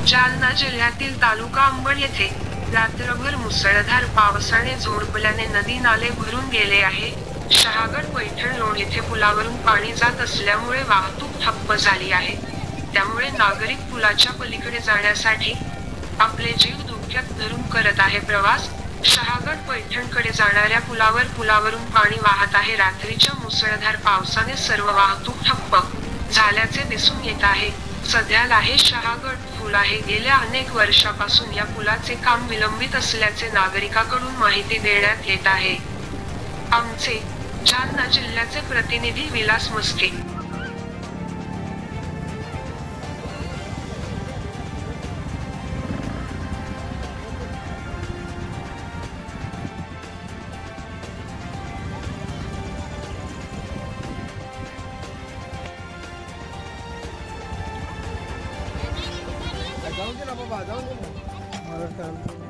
जालना जिल्ह्यातील तालुका अंबड येथे रात्रभर मुसळधार पावसाने झोडपल्याने नदी नाले भरून गेले आहे. शहागड पैठण रोड येथे पुलावरून पाणी जात असल्यामुळे वाहतूक ठप्प झाली आहे. त्यामुळे नागरिक पुलाच्या पलीकडे जाण्यासाठी आपले जीव धोक्यात धरून करत आहे प्रवास. शहागड पैठणकडे जाणाऱ्या पुलावरून पाणी वाहत आहे. रात्रीच्या मुसळधार पावसाने सर्व वाहतूक ठप्प झाल्याचे दिसून येत आहे. सध्याला हे शहागड पूल आहे. गेल्या अनेक वर्षापासून या पुलाचे काम विलंबित असल्याचे नागरिकांकडून माहिती देण्यात येत आहे. आमचे जालना जिल्ह्याचे प्रतिनिधी विलास मस्के. जाऊन दे ना बाबा, जाऊन दे ना.